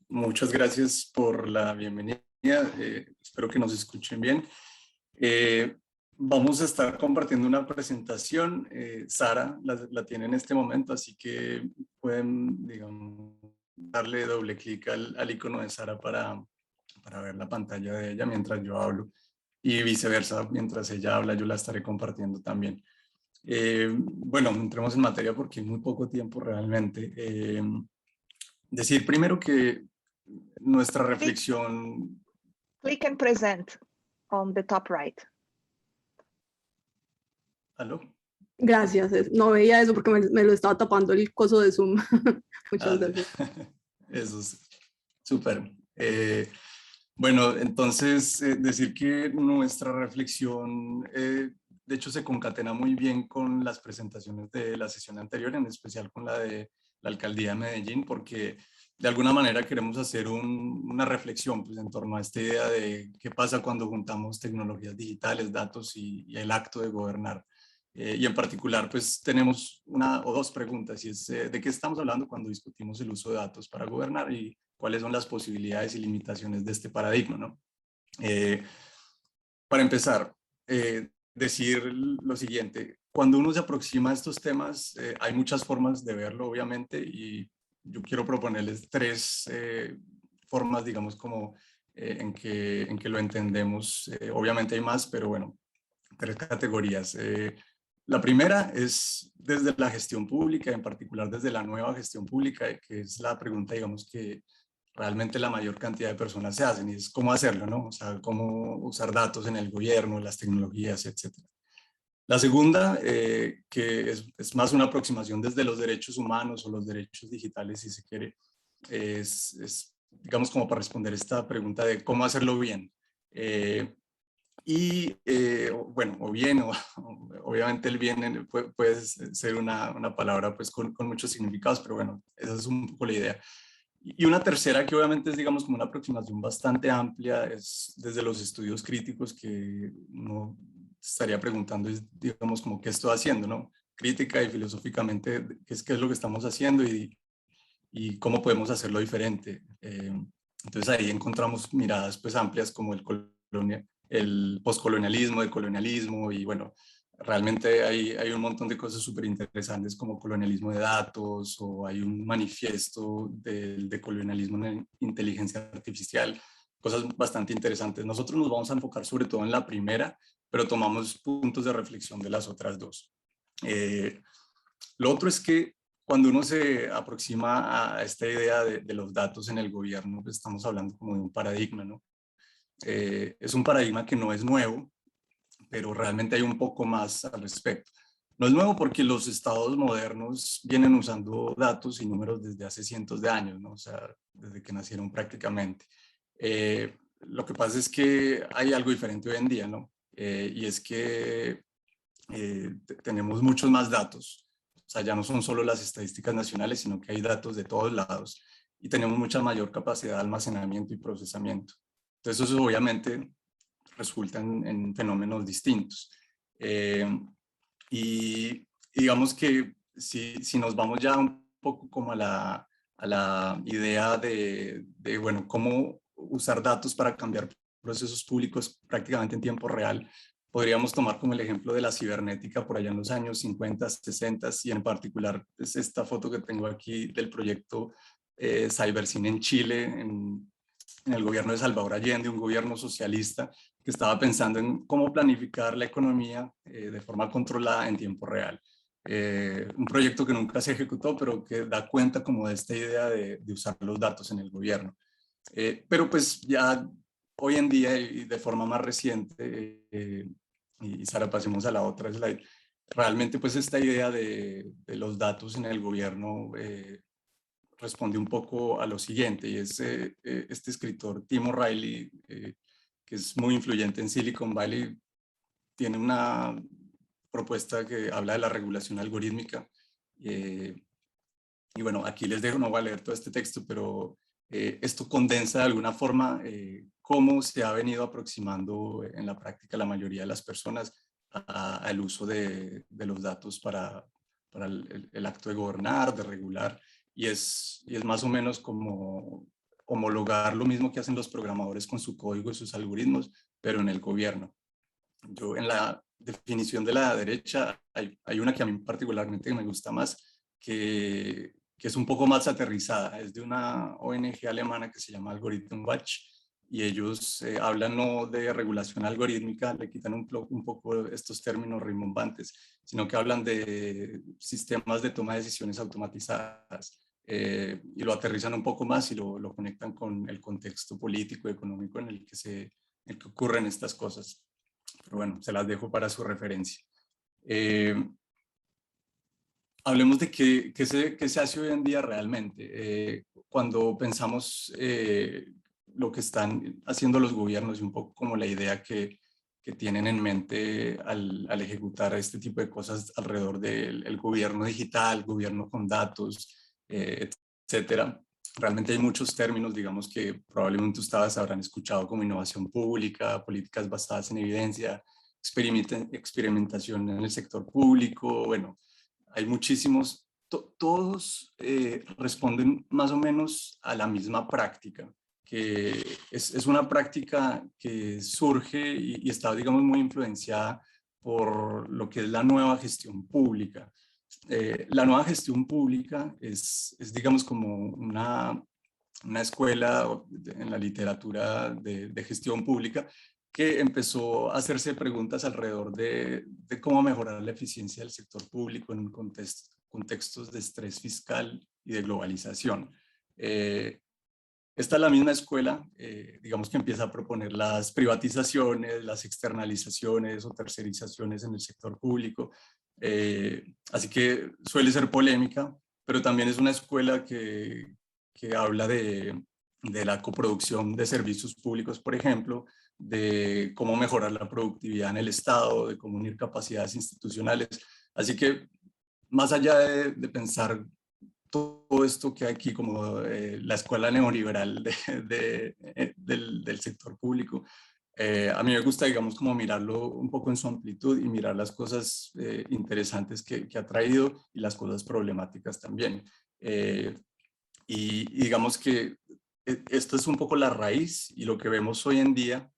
Muchas gracias por la bienvenida. Espero que nos escuchen bien. Eh, Vamos a estar compartiendo una presentación. Sara la tiene en este momento, así que pueden, digamos, darle doble clic al icono de Sara para ver la pantalla de ella mientras yo hablo y viceversa, mientras ella habla yo la estaré compartiendo también. Bueno, entremos en materia porque hay muy poco tiempo realmente. Decir primero que nuestra Click, reflexión. click and present on the top right. ¿Aló? Gracias, no veía eso porque me lo estaba tapando el coso de Zoom. Muchas gracias. Eso es súper. Bueno, entonces decir que nuestra reflexión de hecho se concatena muy bien con las presentaciones de la sesión anterior, en especial con la de la Alcaldía de Medellín, porque de alguna manera queremos hacer una reflexión pues, en torno a esta idea de qué pasa cuando juntamos tecnologías digitales, datos y el acto de gobernar. Y en particular, pues tenemos una o dos preguntas, y es de qué estamos hablando cuando discutimos el uso de datos para gobernar y cuáles son las posibilidades y limitaciones de este paradigma, ¿no? Para empezar, decir lo siguiente, cuando uno se aproxima a estos temas, hay muchas formas de verlo, obviamente, y yo quiero proponerles tres formas, digamos, como en que lo entendemos. Obviamente hay más, pero bueno, tres categorías. La primera es desde la gestión pública, en particular desde la nueva gestión pública, que es la pregunta, digamos, que realmente la mayor cantidad de personas se hacen, y es cómo hacerlo, ¿no? O sea, cómo usar datos en el gobierno, las tecnologías, etcétera. La segunda, que es más una aproximación desde los derechos humanos o los derechos digitales, si se quiere, digamos, como para responder esta pregunta de cómo hacerlo bien. Bueno, o bien, obviamente el bien puede ser una palabra pues con muchos significados, pero bueno, esa es un poco la idea. Y una tercera que obviamente es, digamos, como una aproximación bastante amplia, es desde los estudios críticos que uno estaría preguntando, es, digamos, como qué estoy haciendo, ¿no? Crítica y filosóficamente, qué es lo que estamos haciendo y cómo podemos hacerlo diferente. Entonces ahí encontramos miradas pues amplias como el postcolonialismo, el colonialismo y bueno, realmente hay un montón de cosas súper interesantes como colonialismo de datos o hay un manifiesto del decolonialismo en inteligencia artificial, cosas bastante interesantes. Nosotros nos vamos a enfocar sobre todo en la primera, pero tomamos puntos de reflexión de las otras dos. Lo otro es que cuando uno se aproxima a esta idea de los datos en el gobierno, pues estamos hablando como de un paradigma, ¿no? Es un paradigma que no es nuevo, pero realmente hay un poco más al respecto. No es nuevo porque los estados modernos vienen usando datos y números desde hace cientos de años, ¿no? O sea, desde que nacieron prácticamente. Lo que pasa es que hay algo diferente hoy en día, ¿no? Y es que tenemos muchos más datos. O sea, ya no son solo las estadísticas nacionales, sino que hay datos de todos lados y tenemos mucha mayor capacidad de almacenamiento y procesamiento. Entonces, eso obviamente resulta en fenómenos distintos. Y digamos que si nos vamos ya un poco como a la idea bueno, cómo usar datos para cambiar procesos públicos prácticamente en tiempo real, podríamos tomar como el ejemplo de la cibernética por allá en los años 50, 60 y en particular es esta foto que tengo aquí del proyecto CyberCine en Chile, en el gobierno de Salvador Allende, un gobierno socialista que estaba pensando en cómo planificar la economía de forma controlada en tiempo real. Un proyecto que nunca se ejecutó, pero que da cuenta como de esta idea de usar los datos en el gobierno. Pero pues ya hoy en día y de forma más reciente, y Sara, pasemos a la otra slide, realmente pues esta idea de los datos en el gobierno responde un poco a lo siguiente, y es este escritor Tim O'Reilly, que es muy influyente en Silicon Valley, tiene una propuesta que habla de la regulación algorítmica. Y bueno, aquí les dejo, no voy a leer todo este texto, pero esto condensa de alguna forma cómo se ha venido aproximando en la práctica la mayoría de las personas al uso de los datos para el acto de gobernar, de regular, y es más o menos como homologar lo mismo que hacen los programadores con su código y sus algoritmos, pero en el gobierno. Yo en la definición de la derecha hay una que a mí particularmente me gusta más, que es un poco más aterrizada. Es de una ONG alemana que se llama Algorithm Watch, y ellos hablan no de regulación algorítmica, le quitan un poco estos términos rimbombantes, sino que hablan de sistemas de toma de decisiones automatizadas, y lo aterrizan un poco más y lo conectan con el contexto político y económico en el que ocurren estas cosas. Pero bueno, se las dejo para su referencia. Hablemos de qué se hace hoy en día realmente. Cuando pensamos lo que están haciendo los gobiernos y un poco como la idea que tienen en mente al ejecutar este tipo de cosas alrededor del gobierno digital, gobierno con datos, etcétera. Realmente hay muchos términos, digamos, que probablemente ustedes habrán escuchado, como innovación pública, políticas basadas en evidencia, experimentación en el sector público. Bueno, hay muchísimos, todos responden más o menos a la misma práctica, que es una práctica que surge y está, digamos, muy influenciada por lo que es la nueva gestión pública. La nueva gestión pública es digamos, como una escuela en la literatura de gestión pública que empezó a hacerse preguntas alrededor de cómo mejorar la eficiencia del sector público en contextos de estrés fiscal y de globalización. Esta es la misma escuela, digamos, que empieza a proponer las privatizaciones, las externalizaciones o tercerizaciones en el sector público. Así que suele ser polémica, pero también es una escuela que habla de la coproducción de servicios públicos, por ejemplo, de cómo mejorar la productividad en el Estado, de cómo unir capacidades institucionales. Así que más allá de pensar todo esto que hay aquí como la escuela neoliberal del sector público, a mí me gusta, digamos, como mirarlo un poco en su amplitud y mirar las cosas interesantes que ha traído y las cosas problemáticas también. Y digamos que esto es un poco la raíz, y lo que vemos hoy en día,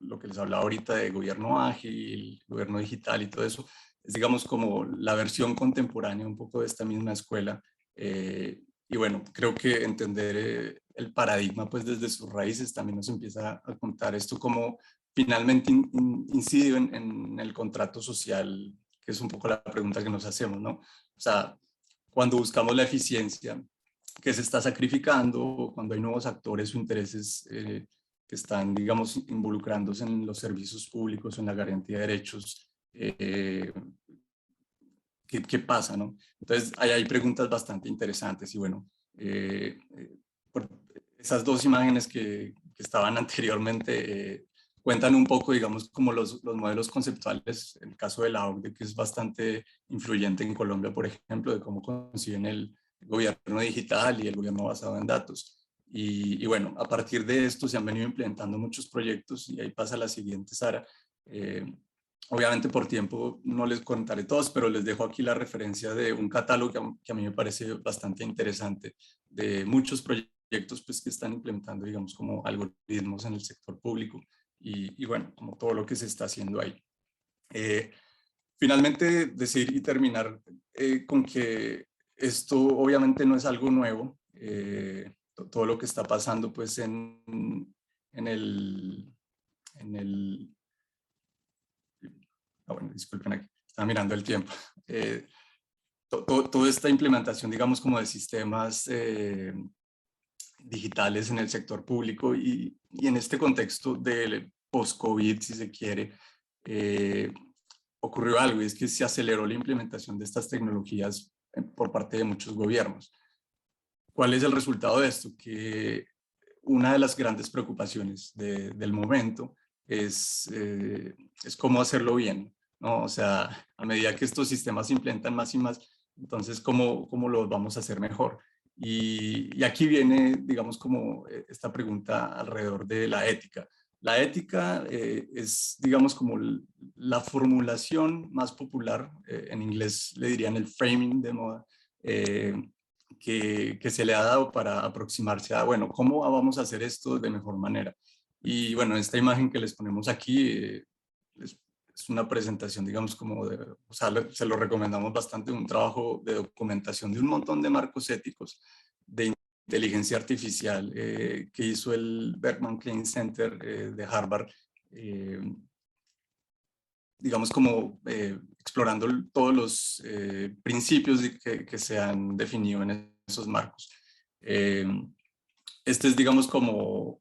lo que les hablaba ahorita de gobierno ágil, gobierno digital y todo eso, es, digamos, como la versión contemporánea un poco de esta misma escuela. Y bueno, creo que entender el paradigma pues desde sus raíces también nos empieza a contar esto como finalmente incide en el contrato social, que es un poco la pregunta que nos hacemos, ¿no? O sea, cuando buscamos la eficiencia, ¿qué se está sacrificando? Cuando hay nuevos actores o intereses que están, digamos, involucrándose en los servicios públicos, en la garantía de derechos, ¿qué pasa, no? Entonces, hay preguntas bastante interesantes y bueno, por esas dos imágenes que estaban anteriormente cuentan un poco, digamos, como los modelos conceptuales, en el caso de la OCDE, que es bastante influyente en Colombia, por ejemplo, de cómo conciben el gobierno digital y el gobierno basado en datos. Y bueno, a partir de esto se han venido implementando muchos proyectos, y ahí pasa la siguiente, Sara. Obviamente por tiempo no les contaré todos, pero les dejo aquí la referencia de un catálogo que a mí me parece bastante interesante, de muchos proyectos pues, que están implementando, digamos, como algoritmos en el sector público y bueno, como todo lo que se está haciendo ahí. Finalmente, decir y terminar con que esto obviamente no es algo nuevo. Todo lo que está pasando pues en el bueno, disculpen, aquí estaba mirando el tiempo. Toda esta implementación, digamos, como de sistemas digitales en el sector público y en este contexto del post-COVID, si se quiere, ocurrió algo, y es que se aceleró la implementación de estas tecnologías por parte de muchos gobiernos. ¿Cuál es el resultado de esto? Que una de las grandes preocupaciones del momento es cómo hacerlo bien, ¿no? O sea, a medida que estos sistemas se implementan más y más, entonces, ¿cómo los vamos a hacer mejor? Y aquí viene, digamos, como esta pregunta alrededor de la ética. La ética es, digamos, como la formulación más popular, en inglés le dirían el framing de moda, que se le ha dado para aproximarse a, bueno, ¿cómo vamos a hacer esto de mejor manera? Y bueno, esta imagen que les ponemos aquí es una presentación, digamos, como de, o sea, se lo recomendamos bastante, un trabajo de documentación de un montón de marcos éticos de inteligencia artificial que hizo el Berkman Klein Center de Harvard, digamos como explorando todos los principios que se han definido en esos marcos. Este es, digamos, como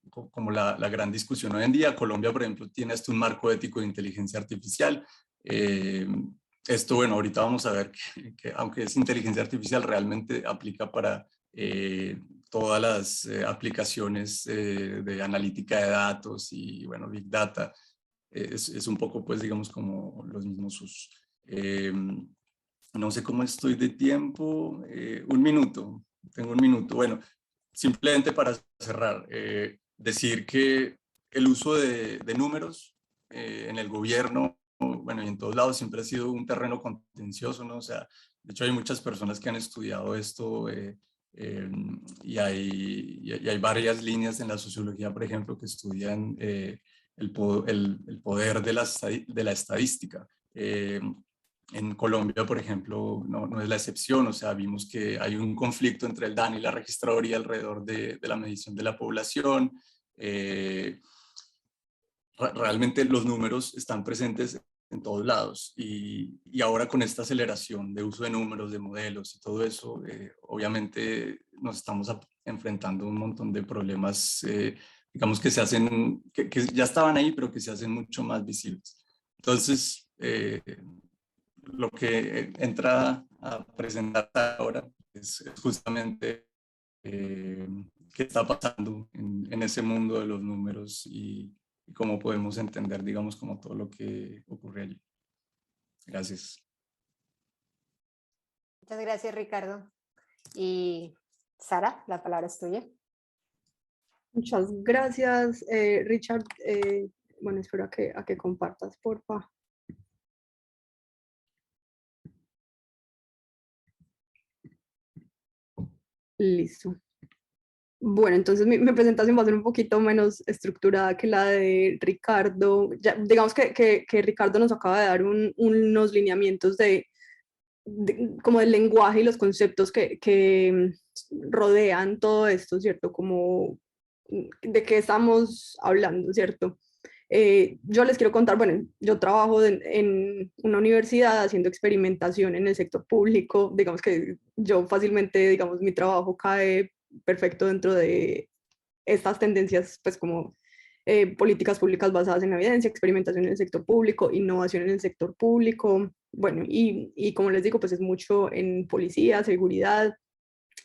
la gran discusión hoy en día. Colombia, por ejemplo, tiene hasta un marco ético de inteligencia artificial. Esto, bueno, ahorita vamos a ver que aunque es inteligencia artificial, realmente aplica para todas las aplicaciones de analítica de datos y, bueno, Big Data. Es un poco, pues, digamos, como los mismos usos. No sé cómo estoy de tiempo. Un minuto, tengo un minuto. Bueno, simplemente para cerrar, decir que el uso de números en el gobierno, bueno, y en todos lados siempre ha sido un terreno contencioso, ¿no? O sea, de hecho hay muchas personas que han estudiado esto y hay varias líneas en la sociología, por ejemplo, que estudian el poder de la estadística. En Colombia, por ejemplo, no es la excepción, o sea, vimos que hay un conflicto entre el DANE y la registraduría alrededor de la medición de la población. Realmente los números están presentes en todos lados y ahora con esta aceleración de uso de números, de modelos y todo eso, obviamente nos estamos enfrentando a un montón de problemas, digamos que se hacen, que ya estaban ahí, pero que se hacen mucho más visibles. Entonces, lo que entra a presentar ahora es justamente qué está pasando en ese mundo de los números y cómo podemos entender, digamos, como todo lo que ocurre allí. Gracias. Muchas gracias, Ricardo. Y Sara, la palabra es tuya. Muchas gracias, Richard. Bueno, espero a que compartas, porfa. Listo. Bueno, entonces mi presentación va a ser un poquito menos estructurada que la de Ricardo. Ya, digamos que Ricardo nos acaba de dar unos lineamientos como del lenguaje y los conceptos que rodean todo esto, ¿cierto? Como de qué estamos hablando, ¿cierto? Yo les quiero contar, bueno, yo trabajo en una universidad haciendo experimentación en el sector público, digamos que yo fácilmente, digamos, mi trabajo cae perfecto dentro de estas tendencias, pues como políticas públicas basadas en la evidencia, experimentación en el sector público, innovación en el sector público, bueno, y como les digo, pues es mucho en policía, seguridad,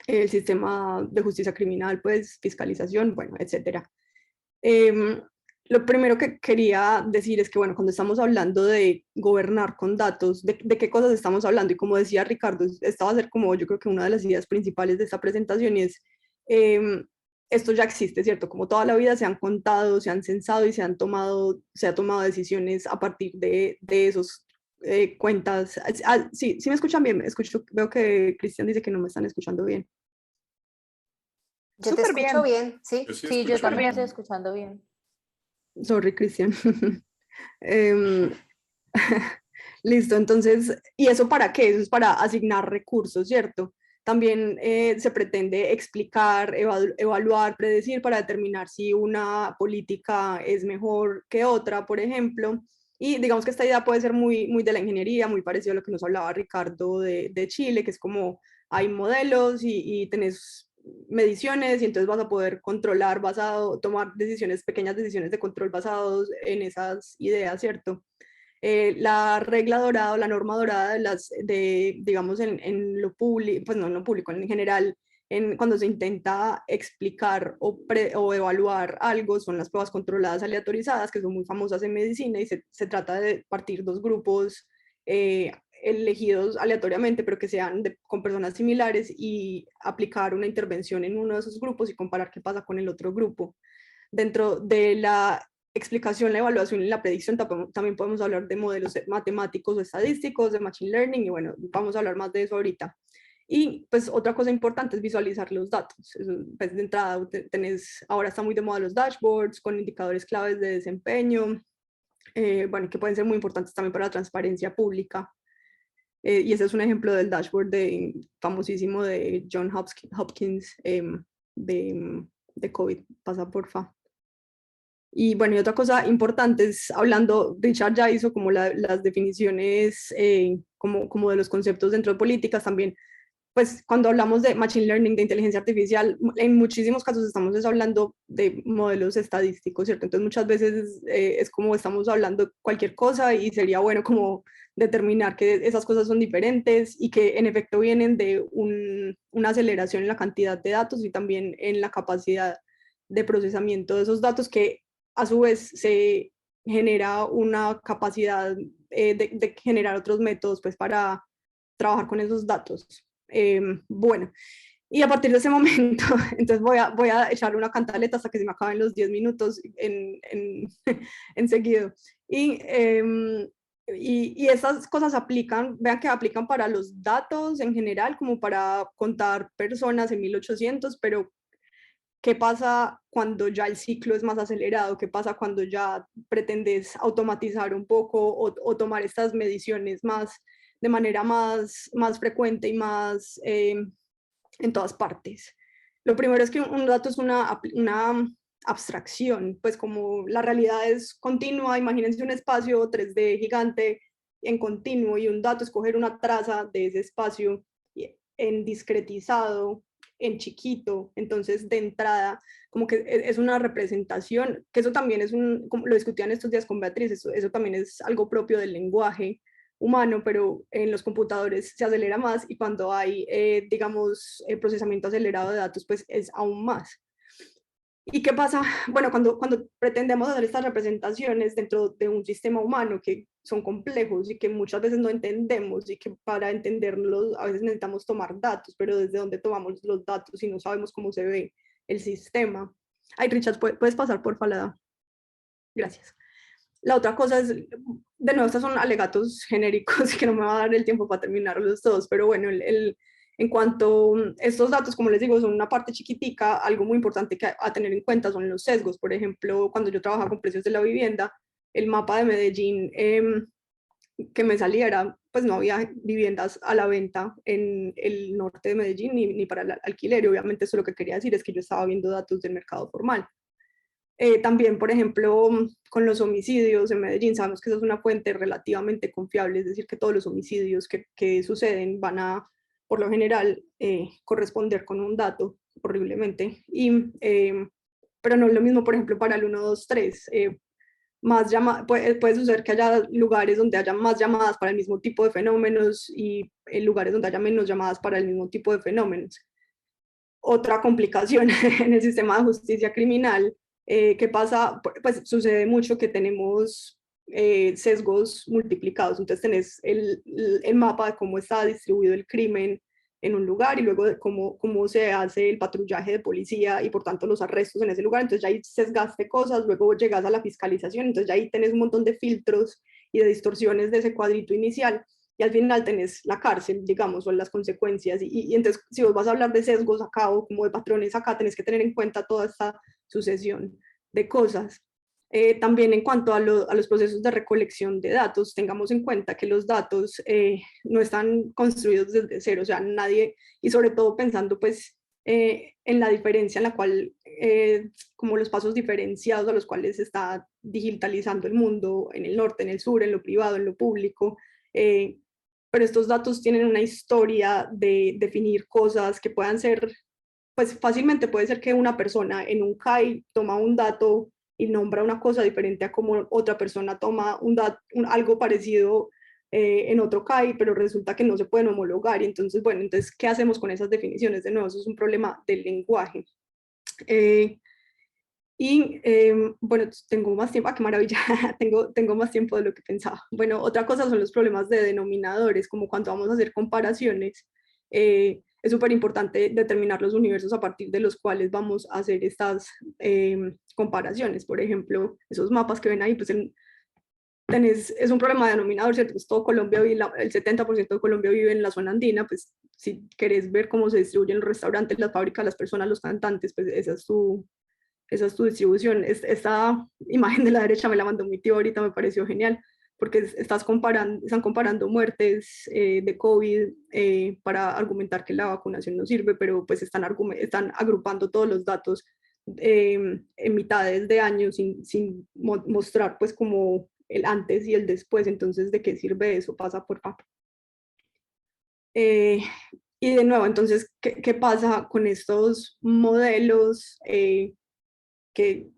el sistema de justicia criminal, pues fiscalización, bueno, etcétera. Lo primero que quería decir es que, bueno, cuando estamos hablando de gobernar con datos, ¿de qué cosas estamos hablando? Y como decía Ricardo, esta va a ser como yo creo que una de las ideas principales de esta presentación y es, esto ya existe, ¿cierto? Como toda la vida se han contado, se han censado y se ha tomado decisiones a partir de esos cuentas. Sí, sí me escuchan bien, veo que Cristian dice que no me están escuchando bien. Yo te escucho bien, sí. Sí, yo también estoy escuchando bien. Sorry, Cristian. Listo, entonces, ¿y eso para qué? Eso es para asignar recursos, ¿cierto? También se pretende explicar, evaluar, predecir para determinar si una política es mejor que otra, por ejemplo. Y digamos que esta idea puede ser muy de la ingeniería, muy parecido a lo que nos hablaba Ricardo de Chile, que es como hay modelos y tenés mediciones y entonces vas a poder controlar tomar pequeñas decisiones de control basados en esas ideas, ¿cierto? La regla dorada o la norma dorada digamos, en lo público, pues no en lo público, en general, cuando se intenta explicar o evaluar algo, son las pruebas controladas aleatorizadas, que son muy famosas en medicina, y se trata de partir dos grupos elegidos aleatoriamente, pero que sean con personas similares y aplicar una intervención en uno de esos grupos y comparar qué pasa con el otro grupo. Dentro de la explicación, la evaluación y la predicción también podemos hablar de modelos matemáticos o estadísticos, de machine learning, y bueno, vamos a hablar más de eso ahorita. Y pues otra cosa importante es visualizar los datos. Pues de entrada ahora está muy de moda los dashboards con indicadores claves de desempeño, bueno, que pueden ser muy importantes también para la transparencia pública. Y ese es un ejemplo del dashboard famosísimo de John Hopkins de COVID. Pasa, porfa. Y bueno, y otra cosa importante es, Richard ya hizo como las definiciones como de los conceptos dentro de políticas también. Pues cuando hablamos de machine learning, de inteligencia artificial, en muchísimos casos estamos hablando de modelos estadísticos, ¿cierto? Entonces muchas veces es como estamos hablando cualquier cosa y sería bueno como determinar que esas cosas son diferentes y que en efecto vienen de una aceleración en la cantidad de datos y también en la capacidad de procesamiento de esos datos, que a su vez se genera una capacidad de generar otros métodos pues para trabajar con esos datos. Bueno, y a partir de ese momento, entonces voy a echarle una cantaleta hasta que se me acaben los 10 minutos en seguido. Y esas cosas vean que aplican para los datos en general, como para contar personas en 1800, pero ¿qué pasa cuando ya el ciclo es más acelerado? ¿Qué pasa cuando ya pretendes automatizar un poco o tomar estas mediciones de manera más frecuente y más en todas partes? Lo primero es que un dato es una abstracción, pues como la realidad es continua, imagínense un espacio 3D gigante en continuo y un dato es coger una traza de ese espacio en discretizado, en chiquito. Entonces de entrada como que es una representación, que eso también como lo discutían estos días con Beatriz, eso también es algo propio del lenguaje humano, pero en los computadores se acelera más y cuando hay, digamos, procesamiento acelerado de datos, pues es aún más. ¿Y qué pasa? Bueno, cuando pretendemos hacer estas representaciones dentro de un sistema humano que son complejos y que muchas veces no entendemos y que para entenderlos a veces necesitamos tomar datos, pero desde dónde tomamos los datos y no sabemos cómo se ve el sistema. Ay, Richard, ¿puedes pasar por falada? Gracias. La otra cosa es, de nuevo, estos son alegatos genéricos que no me va a dar el tiempo para terminarlos todos, pero bueno, en cuanto a estos datos, como les digo, son una parte chiquitica, algo muy importante que a tener en cuenta son los sesgos. Por ejemplo, cuando yo trabajaba con precios de la vivienda, el mapa de Medellín que me saliera, pues no había viviendas a la venta en el norte de Medellín ni para el alquiler, y obviamente eso lo que quería decir es que yo estaba viendo datos del mercado formal. También, por ejemplo, con los homicidios en Medellín, sabemos que eso es una fuente relativamente confiable, es decir, que todos los homicidios que suceden van a, por lo general, corresponder con un dato horriblemente. Pero no es lo mismo, por ejemplo, para el 123. Puede suceder que haya lugares donde haya más llamadas para el mismo tipo de fenómenos y lugares donde haya menos llamadas para el mismo tipo de fenómenos. Otra complicación en el sistema de justicia criminal, ¿qué pasa? Pues sucede mucho que tenemos sesgos multiplicados. Entonces tenés el mapa de cómo está distribuido el crimen en un lugar y luego de cómo se hace el patrullaje de policía y por tanto los arrestos en ese lugar. Entonces ya ahí sesgaste cosas, luego llegas a la fiscalización, entonces ya ahí tenés un montón de filtros y de distorsiones de ese cuadrito inicial y al final tenés la cárcel, digamos, o las consecuencias. Y entonces si vos vas a hablar de sesgos acá o como de patrones acá, tenés que tener en cuenta toda esta sucesión de cosas. También en cuanto a los procesos de recolección de datos, tengamos en cuenta que los datos no están construidos desde cero, o sea, nadie, y sobre todo pensando pues en la diferencia en la cual, como los pasos diferenciados a los cuales se está digitalizando el mundo, en el norte, en el sur, en lo privado, en lo público, pero estos datos tienen una historia de definir cosas que puedan ser, pues fácilmente puede ser que una persona en un CAI toma un dato y nombra una cosa diferente a como otra persona toma algo parecido en otro CAI, pero resulta que no se pueden homologar. Y entonces, bueno, entonces, ¿qué hacemos con esas definiciones? De nuevo, eso es un problema del lenguaje. Bueno, tengo más tiempo, qué maravilla, tengo más tiempo de lo que pensaba. Bueno, otra cosa son los problemas de denominadores, como cuando vamos a hacer comparaciones. Es súper importante determinar los universos a partir de los cuales vamos a hacer estas comparaciones. Por ejemplo, esos mapas que ven ahí, pues es un problema de denominador, ¿cierto? Pues todo Colombia, el 70% de Colombia vive en la zona andina, pues si querés ver cómo se distribuyen los restaurantes, las fábricas, las personas, los cantantes, pues esa es tu distribución. Esta imagen de la derecha me la mandó mi tío ahorita, me pareció genial, porque están comparando muertes de COVID para argumentar que la vacunación no sirve, pero pues están agrupando todos los datos en mitades de año sin mostrar pues como el antes y el después. Entonces, ¿de qué sirve eso? Pasa por favor. Y de nuevo, entonces, ¿qué pasa con estos modelos que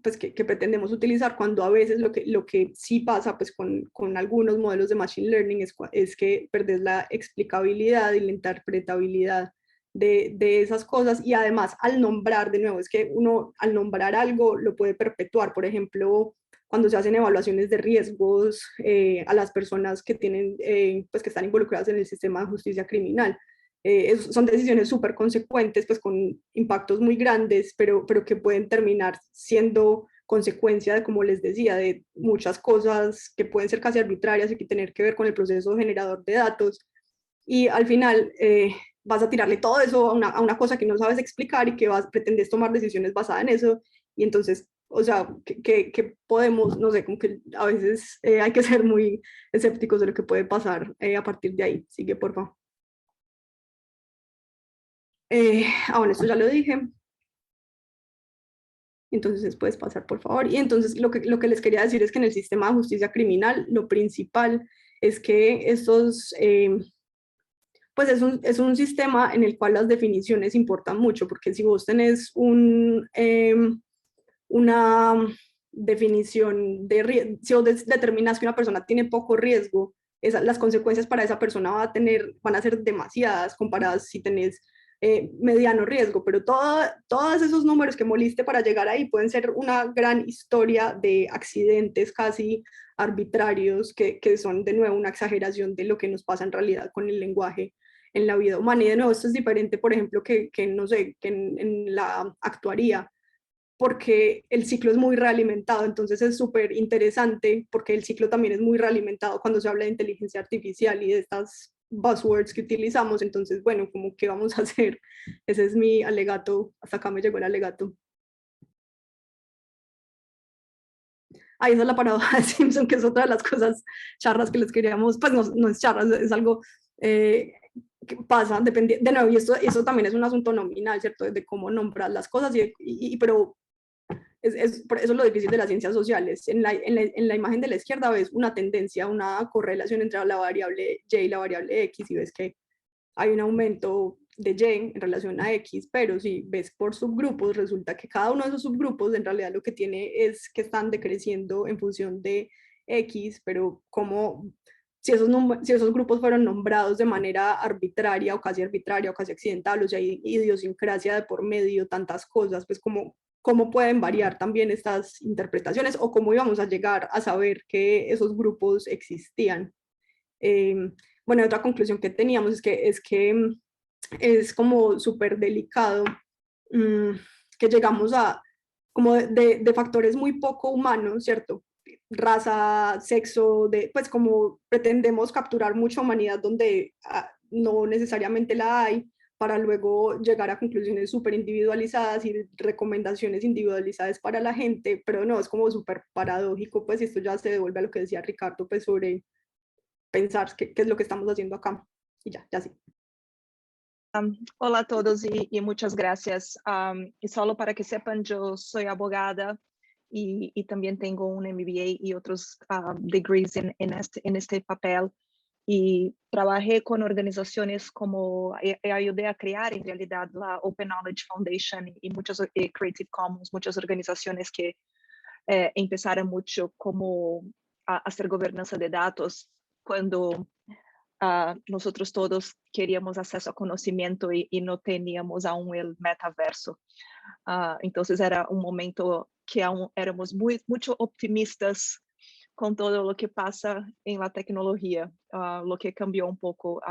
pretendemos utilizar cuando a veces lo que sí pasa pues con algunos modelos de Machine Learning es que perdés la explicabilidad y la interpretabilidad de esas cosas, y además al nombrar, de nuevo, es que uno al nombrar algo lo puede perpetuar. Por ejemplo, cuando se hacen evaluaciones de riesgos a las personas que tienen, pues que están involucradas en el sistema de justicia criminal. Son decisiones súper consecuentes, pues con impactos muy grandes, pero que pueden terminar siendo consecuencia de, como les decía, de muchas cosas que pueden ser casi arbitrarias y que tener que ver con el proceso generador de datos. Y al final vas a tirarle todo eso a una cosa que no sabes explicar y que pretendes tomar decisiones basadas en eso. Y entonces, o sea, que podemos, no sé, como que a veces hay que ser muy escépticos de lo que puede pasar a partir de ahí. Sigue, por favor. Bueno, esto ya lo dije. Entonces puedes pasar, por favor. Y entonces lo que les quería decir es que en el sistema de justicia criminal lo principal es que estos, pues es un sistema en el cual las definiciones importan mucho, porque si vos tenés una definición de si vos determinas que una persona tiene poco riesgo, las consecuencias para esa persona van a ser demasiadas comparadas si tenés mediano riesgo, pero todos esos números que moliste para llegar ahí pueden ser una gran historia de accidentes casi arbitrarios que son de nuevo una exageración de lo que nos pasa en realidad con el lenguaje en la vida humana. Y de nuevo, esto es diferente, por ejemplo, que no sé, que en la actuaría, porque el ciclo es muy realimentado. Entonces es súper interesante porque el ciclo también es muy realimentado cuando se habla de inteligencia artificial y de estas buzzwords que utilizamos. Entonces, bueno, como qué vamos a hacer. Ese es mi alegato. Hasta acá me llegó el alegato. Ahí esa es la paradoja de Simpson, que es otra de las cosas charras que les queríamos, pues no es charras, es algo que pasa, depende, de nuevo, y eso también es un asunto nominal, ¿cierto? De cómo nombrar las cosas, pero por eso es lo difícil de las ciencias sociales. En la imagen de la izquierda ves una tendencia, una correlación entre la variable y la variable x, y ves que hay un aumento de y en relación a x, pero si ves por subgrupos, resulta que cada uno de esos subgrupos en realidad lo que tiene es que están decreciendo en función de x, pero como si esos grupos fueron nombrados de manera arbitraria o casi accidental, o sea, hay idiosincrasia de por medio, tantas cosas, pues cómo pueden variar también estas interpretaciones, o cómo íbamos a llegar a saber que esos grupos existían. Bueno, otra conclusión que teníamos es que es como súper delicado que llegamos a como de factores muy poco humanos, ¿cierto? Raza, sexo, pues como pretendemos capturar mucha humanidad donde no necesariamente la hay, para luego llegar a conclusiones súper individualizadas y recomendaciones individualizadas para la gente, pero no, es como súper paradójico, pues, y esto ya se devuelve a lo que decía Ricardo, pues, sobre pensar qué es lo que estamos haciendo acá. Y ya sí. Hola a todos y muchas gracias. Y solo para que sepan, yo soy abogada y también tengo un MBA y otros degrees en este papel. Y trabajé con organizaciones como ayudé a crear en realidad la Open Knowledge Foundation y muchas Creative Commons, muchas organizaciones que empezaron mucho como a hacer gobernanza de datos cuando nosotros todos queríamos acceso a conocimiento y no teníamos aún el metaverso. Entonces era un momento que aún éramos mucho optimistas con todo lo que pasa en la tecnología, lo que cambió un poco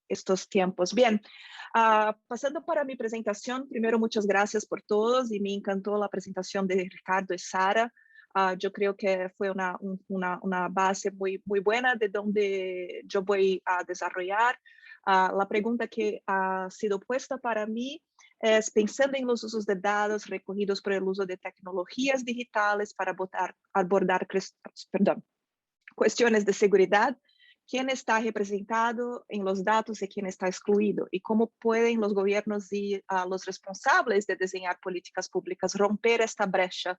estos tiempos. Bien, pasando para mi presentación, primero muchas gracias por todos y me encantó la presentación de Ricardo y Sara. Yo creo que fue una base muy, muy buena de donde yo voy a desarrollar. La pregunta que ha sido puesta para mí es, pensando en los usos de datos recogidos por el uso de tecnologías digitales para abordar cuestiones de seguridad, ¿quién está representado en los datos y quién está excluido? ¿Y cómo pueden los gobiernos y los responsables de diseñar políticas públicas romper esta brecha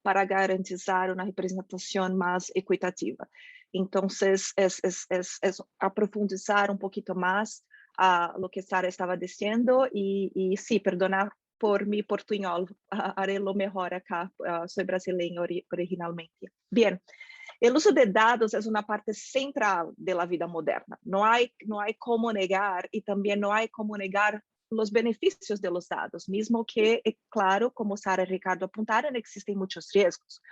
para garantizar una representación más equitativa? Entonces, es aprofundizar un poquito más a lo que Sara estaba diciendo y sí, perdonar por mi portuñol, haré lo mejor acá, soy brasileña originalmente. Bien. El uso de datos es una parte central de la vida moderna. No hay cómo negar y también no hay cómo negar los beneficios de los datos, mismo que, claro, como Sara y Ricardo apuntaron, existen muchos riesgos.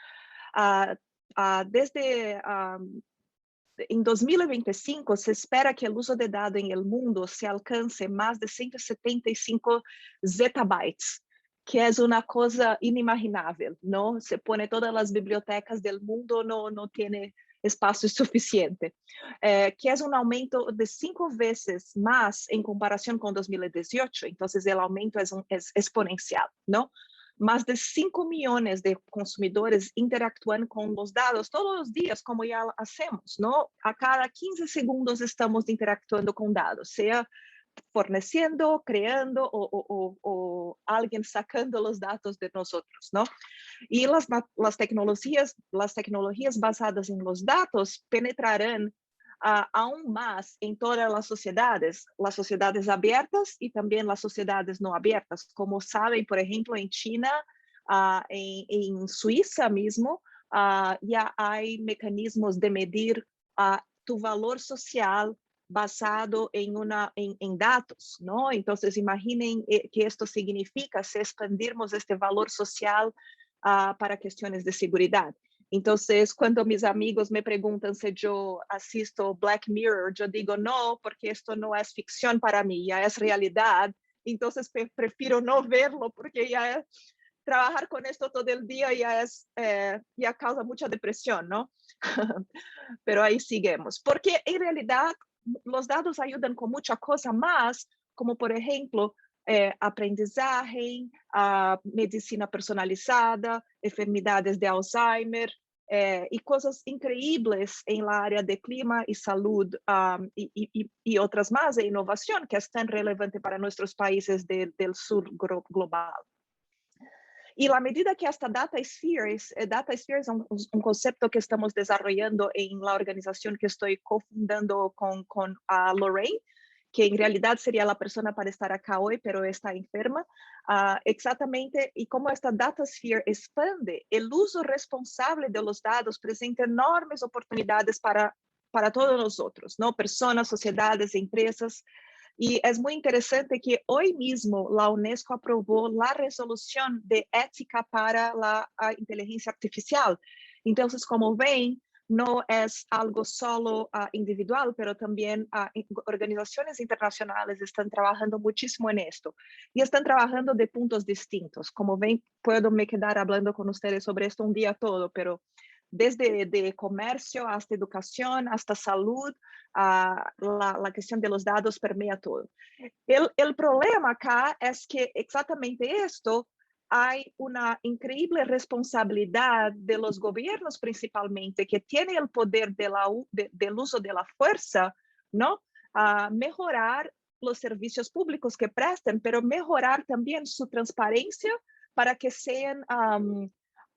En 2025 se espera que el uso de datos en el mundo se alcance más de 175 zettabytes, que es una cosa inimaginable, ¿no? Se pone todas las bibliotecas del mundo, no tiene espacio suficiente, que es un aumento de 5 veces más en comparación con 2018, entonces el aumento es exponencial, ¿no? Más de 5 millones de consumidores interactúan con los datos todos los días, como ya hacemos, ¿no? A cada 15 segundos estamos interactuando con datos, sea forneciendo, creando o alguien sacando los datos de nosotros, ¿no? Y las tecnologías basadas en los datos penetrarán aún más en todas las sociedades abiertas y también las sociedades no abiertas. Como saben, por ejemplo, en China, en Suiza mismo, ya hay mecanismos de medir tu valor social basado en datos, ¿no? Entonces, imaginen que esto significa si expandirmos este valor social para cuestiones de seguridad. Entonces, cuando mis amigos me preguntan si yo asisto Black Mirror, yo digo no, porque esto no es ficción para mí, ya es realidad. Entonces, prefiero no verlo porque ya trabajar con esto todo el día ya causa mucha depresión, ¿no? Pero ahí seguimos. Porque en realidad los datos ayudan con mucha cosa más, como por ejemplo, aprendizaje, medicina personalizada, enfermedades de Alzheimer y cosas increíbles en la área de clima y salud y otras más de innovación que es tan relevante para nuestros países del sur global. Y la medida que hasta Data Sphere es un concepto que estamos desarrollando en la organización que estoy cofundando con Lorraine, que en realidad sería la persona para estar acá hoy, pero está enferma, exactamente, y cómo esta Data Sphere expande el uso responsable de los datos, presenta enormes oportunidades para todos nosotros, ¿no? Personas, sociedades, empresas. Y es muy interesante que hoy mismo la UNESCO aprobó la resolución de ética para la inteligencia artificial. Entonces, como ven, no es algo solo individual, pero también organizaciones internacionales están trabajando muchísimo en esto y están trabajando de puntos distintos. Como ven, puedo me quedar hablando con ustedes sobre esto un día todo, pero desde de comercio hasta educación, hasta salud, la cuestión de los datos permea todo. El problema acá es que exactamente esto, hay una increíble responsabilidad de los gobiernos principalmente, que tienen el poder del uso de la fuerza, ¿no? Mejorar los servicios públicos que prestan, pero mejorar también su transparencia para que sean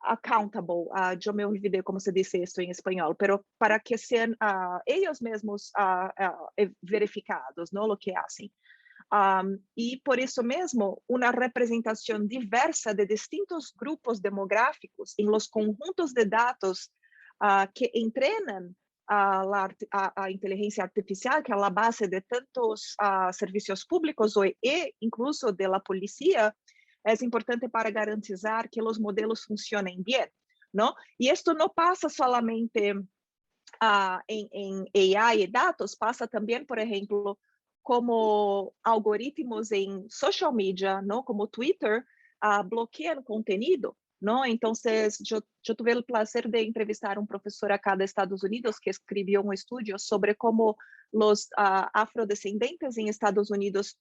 accountable, yo me olvidé cómo se dice esto en español, pero para que sean ellos mismos verificados, ¿no? Lo que hacen. Y por eso mismo, una representación diversa de distintos grupos demográficos en los conjuntos de datos que entrenan a inteligencia artificial, que es la base de tantos servicios públicos hoy e incluso de la policía, es importante para garantizar que los modelos funcionen bien, ¿no? Y esto no pasa solamente en AI y datos, pasa también, por ejemplo, como algoritmos en social media, ¿no? Como Twitter, bloquean contenido, ¿no? Entonces, yo tuve el placer de entrevistar a un profesor acá de Estados Unidos que escribió un estudio sobre cómo los afrodescendentes en Estados Unidos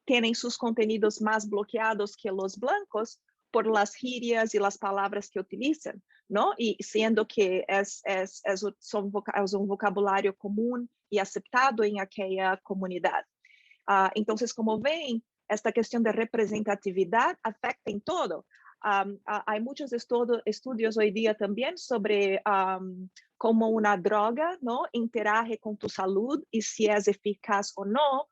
tienen sus contenidos más bloqueados que los blancos por las gírias y las palabras que utilizan, ¿no? Y siendo que es un vocabulario común y aceptado en aquella comunidad. Entonces, como ven, esta cuestión de representatividad afecta en todo. Hay muchos estudios hoy día también sobre cómo una droga, ¿no?, interage con tu salud y si es eficaz o no.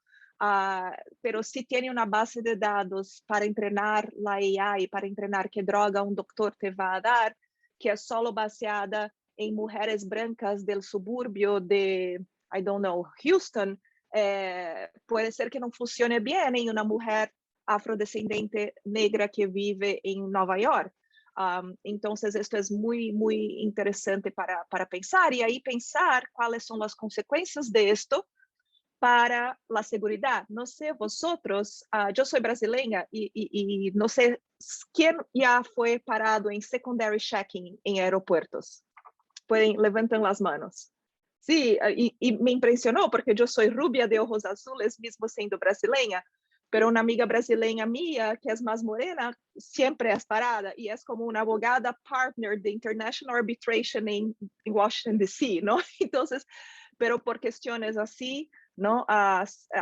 Pero sí tiene una base de datos para entrenar la AI, para entrenar qué droga un doctor te va a dar, que es solo baseada en mujeres blancas del suburbio de, I don't know, Houston. Puede ser que no funcione bien en una mujer afrodescendente negra que vive en Nueva York. Entonces, esto es muy, muy interesante para pensar, y ahí pensar cuáles son las consecuencias de esto para la seguridad. No sé vosotros, yo soy brasileña y no sé quién ya fue parado en secondary checking en aeropuertos. Levanten las manos. Sí, y me impresionó porque yo soy rubia de ojos azules, mismo siendo brasileña, pero una amiga brasileña mía, que es más morena, siempre es parada y es como una abogada partner de International Arbitration en Washington, D.C., ¿no? Entonces, pero por cuestiones así, ¿no?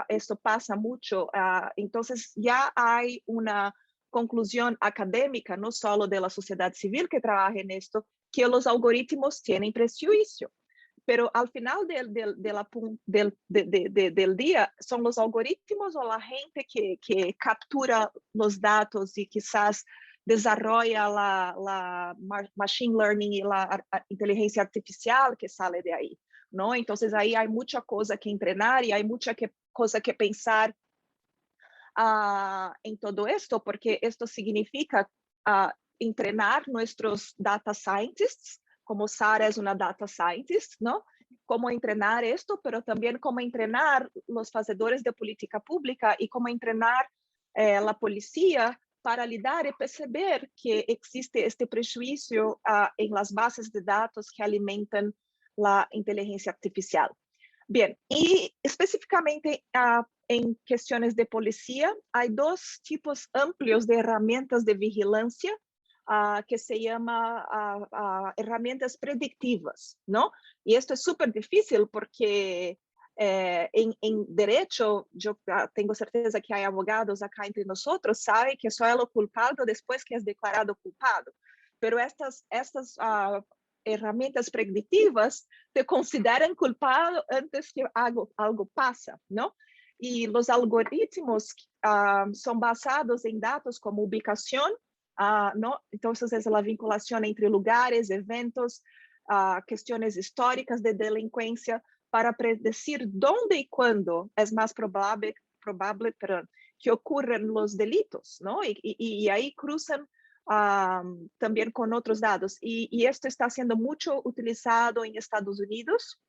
Esto pasa mucho. Entonces, ya hay una conclusión académica, no solo de la sociedad civil que trabaja en esto, que los algoritmos tienen prejuicio. Pero al final del día, son los algoritmos o la gente que captura los datos y quizás desarrolla la machine learning y la inteligencia artificial que sale de ahí, ¿no? Entonces ahí hay mucha cosa que entrenar y hay mucha cosa que pensar en todo esto, porque esto significa entrenar nuestros data scientists, como Sara es una data scientist, ¿no? Cómo entrenar esto, pero también cómo entrenar los hacedores de política pública y cómo entrenar la policía para lidar y perceber que existe este prejuicio en las bases de datos que alimentan la inteligencia artificial. Bien, y específicamente en cuestiones de policía, hay dos tipos amplios de herramientas de vigilancia que se llama herramientas predictivas, ¿no? Y esto es súper difícil porque en derecho, yo tengo certeza que hay abogados acá entre nosotros, saben que só é o culpado después que es declarado culpado. Pero estas herramientas predictivas te consideran culpado antes que algo pasa, ¿no? Y los algoritmos son basados en datos como ubicación, ¿no? Entonces es la vinculación entre lugares, eventos, cuestiones históricas de delincuencia para predecir dónde y cuándo es más probable que ocurran los delitos, ¿no? Y ahí cruzan también con otros datos. Y esto está siendo mucho utilizado en Estados Unidos.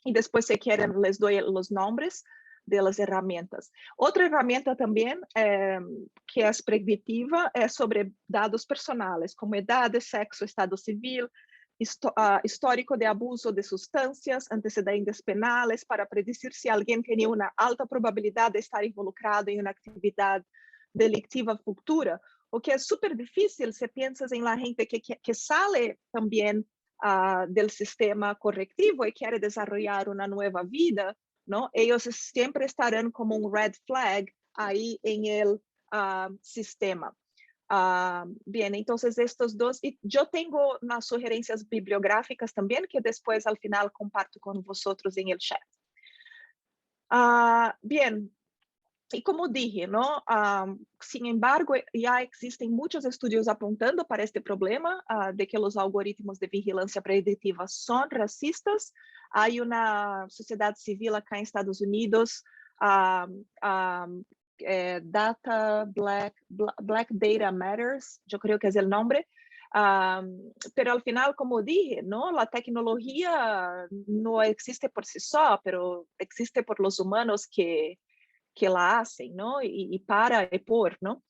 Y después, si quieren, les doy los nombres de las herramientas. Otra herramienta también que es predictiva es sobre datos personales, como edad, sexo, estado civil, histórico de abuso de sustancias, antecedentes penales, para predecir si alguien tenía una alta probabilidad de estar involucrado en una actividad delictiva futura, o que es súper difícil si piensas en la gente que sale también del sistema correctivo y quiere desarrollar una nueva vida, ¿no? Ellos siempre estarán como un red flag ahí en el sistema. Bien, entonces estos dos, y yo tengo unas sugerencias bibliográficas también que después al final comparto con vosotros en el chat. Bien, y como dije, ¿no? Sin embargo, ya existen muchos estudios apuntando para este problema de que los algoritmos de vigilancia predictiva son racistas. Hay una sociedad civil acá en Estados Unidos, Black Data Matters, yo creo que es el nombre. Pero al final, como dije, ¿no? La tecnología no existe por sí sola, pero existe por los humanos que la hacen, ¿no? Y para y por, ¿no?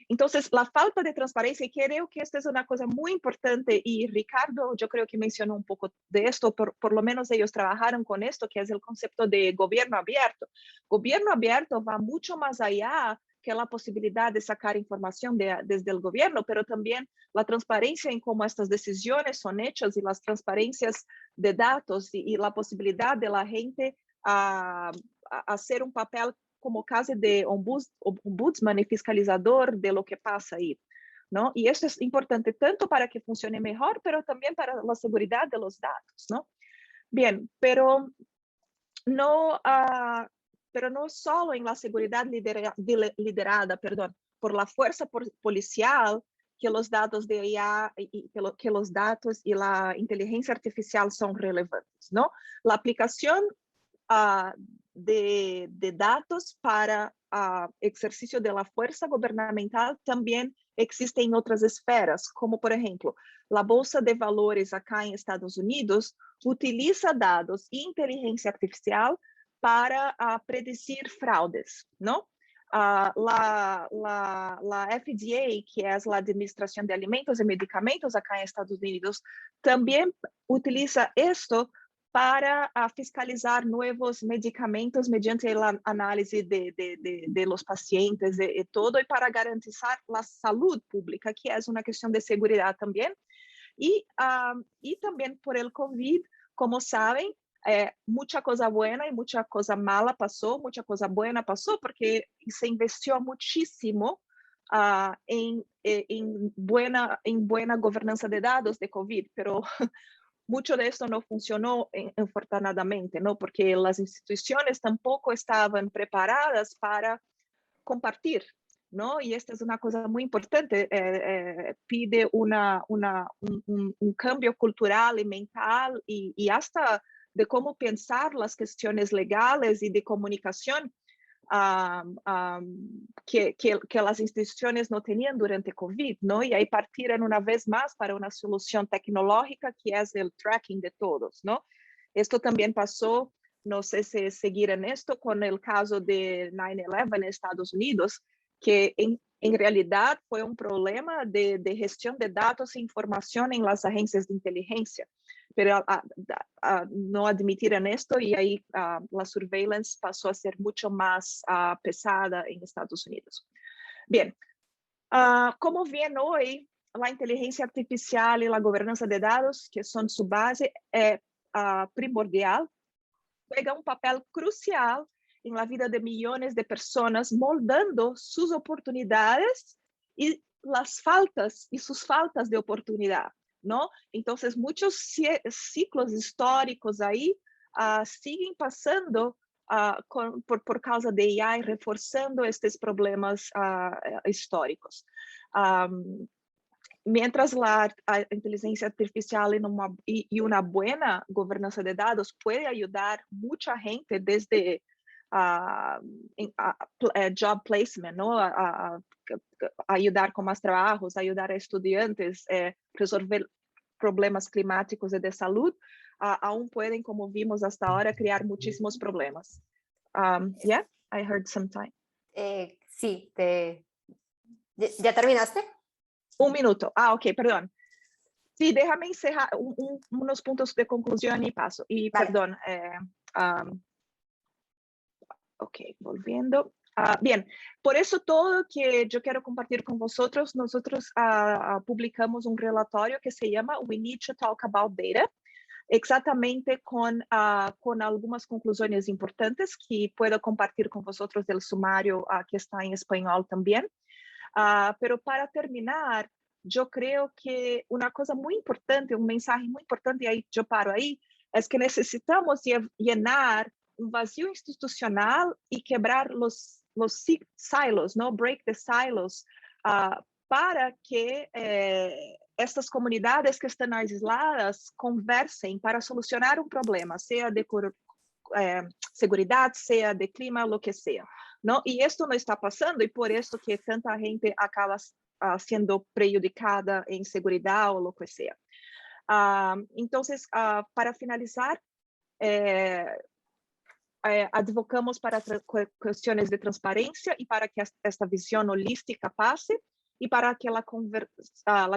Entonces, la falta de transparencia, y creo que esta es una cosa muy importante, y Ricardo, yo creo que mencionó un poco de esto, por lo menos ellos trabajaron con esto, que es el concepto de gobierno abierto. Gobierno abierto va mucho más allá que la posibilidad de sacar información desde el gobierno, pero también la transparencia en cómo estas decisiones son hechas y las transparencias de datos y la posibilidad de la gente a hacer un papel como casi de ombudsman y fiscalizador de lo que pasa ahí, ¿no? Y esto es importante tanto para que funcione mejor, pero también para la seguridad de los datos, ¿no? Bien, pero no solo en la seguridad liderada, por la fuerza policial que los datos de IA que los datos y la inteligencia artificial son relevantes, ¿no? La aplicación de datos para ejercicio de la fuerza gubernamental también existe en otras esferas, como por ejemplo, la Bolsa de Valores acá en Estados Unidos utiliza dados e inteligencia artificial para predecir fraudes, ¿no? La FDA, que es la Administración de Alimentos y Medicamentos acá en Estados Unidos, también utiliza esto para fiscalizar nuevos medicamentos mediante la análisis de los pacientes y todo, y para garantizar la salud pública, que es una cuestión de seguridad también. Y también por el COVID, como saben, mucha cosa buena y mucha cosa mala pasó, mucha cosa buena pasó porque se invirtió muchísimo en buena gobernanza de datos de COVID, pero mucho de esto no funcionó afortunadamente, ¿no? Porque las instituciones tampoco estaban preparadas para compartir, ¿no? Y esta es una cosa muy importante, pide un cambio cultural y mental y hasta de cómo pensar las cuestiones legales y de comunicación que las instituciones no tenían durante COVID, ¿no? Y ahí partieron una vez más para una solución tecnológica que es el tracking de todos, ¿no? Esto también pasó, no sé si seguir en esto, con el caso de 9/11 en Estados Unidos, que en realidad fue un problema de gestión de datos e información en las agencias de inteligencia, pero no admitieron esto y ahí la surveillance pasó a ser mucho más pesada en Estados Unidos. Bien, como ven hoy, la inteligencia artificial y la gobernanza de datos, que son su base, es primordial, juega un papel crucial en la vida de millones de personas, moldando sus oportunidades y las faltas y sus faltas de oportunidad, ¿no? Entonces, muchos ciclos históricos ahí siguen pasando por causa de AI, reforzando estos problemas históricos. Mientras la inteligencia artificial y una buena gobernanza de datos puede ayudar mucha gente desde job placement, ¿no? Ayudar con más trabajos, ayudar a estudiantes, resolver problemas climáticos y de salud, aún pueden, como vimos hasta ahora, crear muchísimos problemas. Yeah, I heard some time. Sí, ¿ya terminaste? Un minuto. Ok, perdón. Sí, déjame encerrar unos puntos de conclusión y paso. Y Vale. perdón. Ok, volviendo. Bien, por eso todo que yo quiero compartir con vosotros, nosotros publicamos un relatorio que se llama We Need to Talk About Data, exactamente con algunas conclusiones importantes que puedo compartir con vosotros del sumario que está en español también. Pero para terminar, yo creo que una cosa muy importante, un mensaje muy importante, y ahí yo paro ahí, es que necesitamos llenar un vacío institucional y quebrar los silos, ¿no? Break the silos, para que estas comunidades que están aisladas conversem para solucionar un problema, sea de seguridad, sea de clima, lo que sea, ¿no? Y esto no está pasando y por eso que tanta gente acaba siendo prejudicada en seguridad o lo que sea. Entonces, para finalizar, advocamos para cuestiones de transparencia y para que esta visión holística pase. y para que la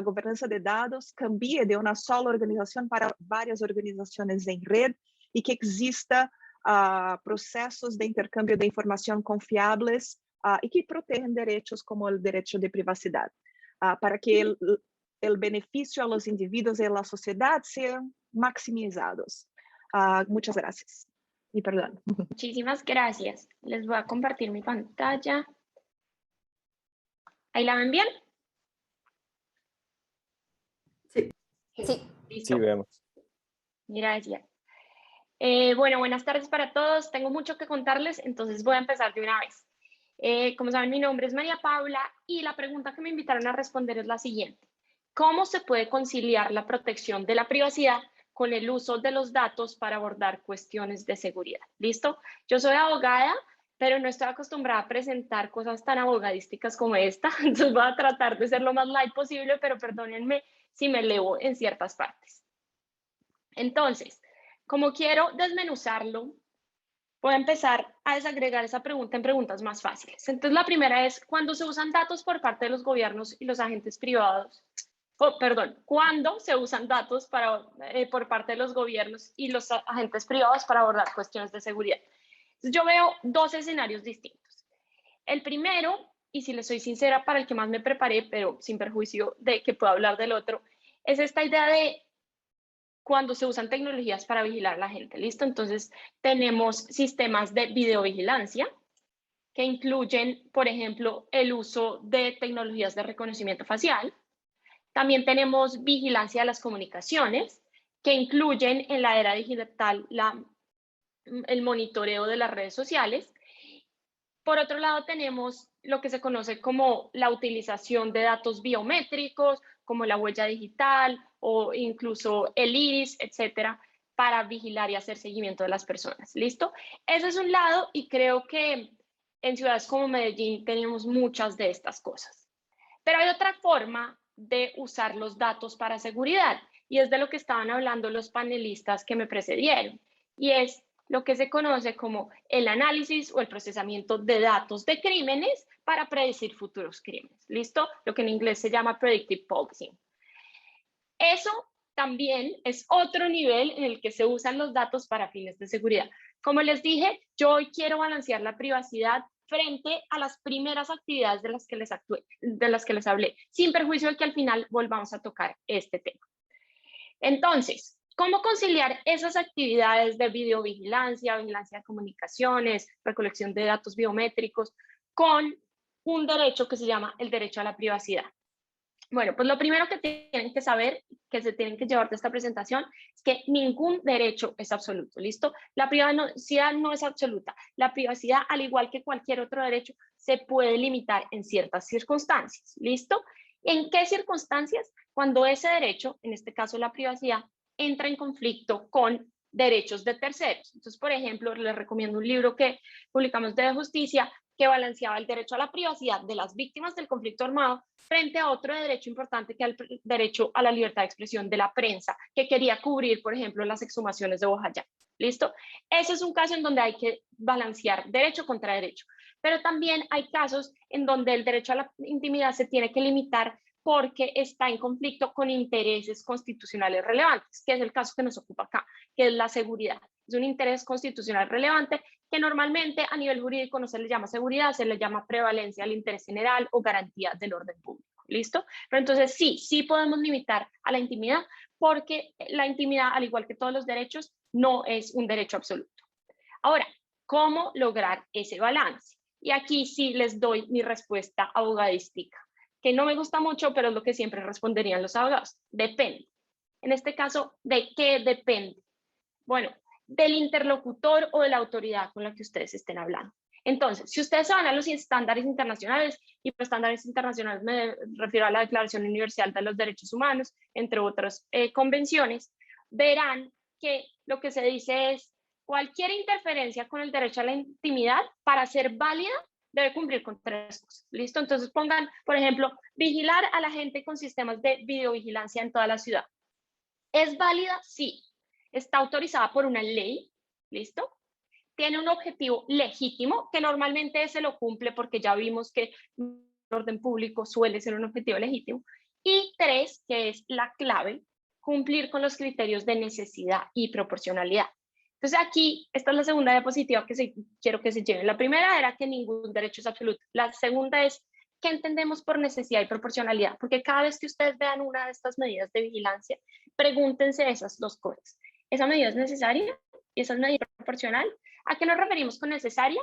gobernanza de datos cambie de una sola organización para varias organizaciones en red y que exista procesos de intercambio de información confiables y que protegen derechos como el derecho de privacidad, para que el beneficio a los individuos y a la sociedad sean maximizados. Muchas gracias. Y perdón. Muchísimas gracias. Les voy a compartir mi pantalla. ¿Ahí la ven bien? Sí. Sí. Listo. Sí, vemos. Gracias. Bueno, buenas tardes para todos. Tengo mucho que contarles, entonces voy a empezar de una vez. Como saben, mi nombre es María Paula y la pregunta que me invitaron a responder es la siguiente. ¿Cómo se puede conciliar la protección de la privacidad con el uso de los datos para abordar cuestiones de seguridad? ¿Listo? Yo soy abogada, pero no estoy acostumbrada a presentar cosas tan abogadísticas como esta, entonces voy a tratar de ser lo más light posible, pero perdónenme si me elevo en ciertas partes. Entonces, como quiero desmenuzarlo, voy a empezar a desagregar esa pregunta en preguntas más fáciles. Entonces, la primera es, ¿cuándo se usan datos por parte de los gobiernos y los agentes privados? ¿Cuándo se usan datos por parte de los gobiernos y los agentes privados para abordar cuestiones de seguridad? Entonces, yo veo dos escenarios distintos. El primero, y si les soy sincera, para el que más me preparé, pero sin perjuicio de que pueda hablar del otro, es esta idea de cuando se usan tecnologías para vigilar a la gente, ¿listo? Entonces, tenemos sistemas de videovigilancia que incluyen, por ejemplo, el uso de tecnologías de reconocimiento facial. También tenemos vigilancia de las comunicaciones, que incluyen en la era digital el monitoreo de las redes sociales. Por otro lado, tenemos lo que se conoce como la utilización de datos biométricos, como la huella digital o incluso el iris, etcétera, para vigilar y hacer seguimiento de las personas. ¿Listo? Ese es un lado y creo que en ciudades como Medellín tenemos muchas de estas cosas. Pero hay otra forma de usar los datos para seguridad y es de lo que estaban hablando los panelistas que me precedieron y es lo que se conoce como el análisis o el procesamiento de datos de crímenes para predecir futuros crímenes. ¿Listo? Lo que en inglés se llama predictive policing. Eso también es otro nivel en el que se usan los datos para fines de seguridad. Como les dije, yo hoy quiero balancear la privacidad frente a las primeras actividades de las que les hablé, sin perjuicio de que al final volvamos a tocar este tema. Entonces, ¿cómo conciliar esas actividades de videovigilancia, vigilancia de comunicaciones, recolección de datos biométricos con un derecho que se llama el derecho a la privacidad? Bueno, pues lo primero que tienen que saber, que se tienen que llevar de esta presentación, es que ningún derecho es absoluto, ¿listo? La privacidad no es absoluta. La privacidad, al igual que cualquier otro derecho, se puede limitar en ciertas circunstancias, ¿listo? ¿En qué circunstancias? Cuando ese derecho, en este caso la privacidad, entra en conflicto con derechos de terceros. Entonces, por ejemplo, les recomiendo un libro que publicamos de Justicia que balanceaba el derecho a la privacidad de las víctimas del conflicto armado frente a otro derecho importante que es el derecho a la libertad de expresión de la prensa, que quería cubrir, por ejemplo, las exhumaciones de Bojayá. ¿Listo? Ese es un caso en donde hay que balancear derecho contra derecho. Pero también hay casos en donde el derecho a la intimidad se tiene que limitar porque está en conflicto con intereses constitucionales relevantes, que es el caso que nos ocupa acá, que es la seguridad. Es un interés constitucional relevante que normalmente a nivel jurídico no se le llama seguridad, se le llama prevalencia del interés general o garantía del orden público. ¿Listo? Pero entonces sí podemos limitar a la intimidad porque la intimidad, al igual que todos los derechos, no es un derecho absoluto. Ahora, ¿cómo lograr ese balance? Y aquí sí les doy mi respuesta abogadística, que no me gusta mucho, pero es lo que siempre responderían los abogados. Depende. En este caso, ¿de qué depende? Bueno, del interlocutor o de la autoridad con la que ustedes estén hablando. Entonces, si ustedes van a los estándares internacionales, y por estándares internacionales me refiero a la Declaración Universal de los Derechos Humanos, entre otras convenciones, verán que lo que se dice es cualquier interferencia con el derecho a la intimidad, para ser válida, debe cumplir con 3 cosas. ¿Listo? Entonces pongan, por ejemplo, vigilar a la gente con sistemas de videovigilancia en toda la ciudad. ¿Es válida? Sí. Está autorizada por una ley, ¿listo? Tiene un objetivo legítimo, que normalmente se lo cumple porque ya vimos que orden público suele ser un objetivo legítimo. Y 3, que es la clave, cumplir con los criterios de necesidad y proporcionalidad. Entonces aquí, esta es la segunda diapositiva que quiero que se lleven. La primera era que ningún derecho es absoluto. La segunda es qué entendemos por necesidad y proporcionalidad, porque cada vez que ustedes vean una de estas medidas de vigilancia, pregúntense esas dos cosas. ¿Esa medida es necesaria? ¿Y esa medida es proporcional? ¿A qué nos referimos con necesaria?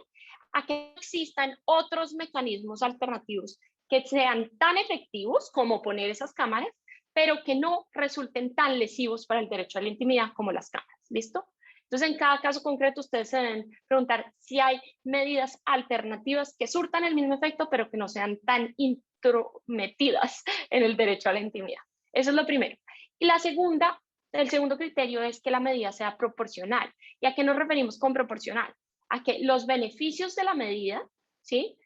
A que existan otros mecanismos alternativos que sean tan efectivos como poner esas cámaras, pero que no resulten tan lesivos para el derecho a la intimidad como las cámaras. ¿Listo? Entonces, en cada caso concreto, ustedes se deben preguntar si hay medidas alternativas que surtan el mismo efecto, pero que no sean tan intrometidas en el derecho a la intimidad. Eso es lo primero. Y la segunda, el segundo criterio es que la medida sea proporcional. ¿Y a qué nos referimos con proporcional? A que los beneficios de la medida, ¿sí?,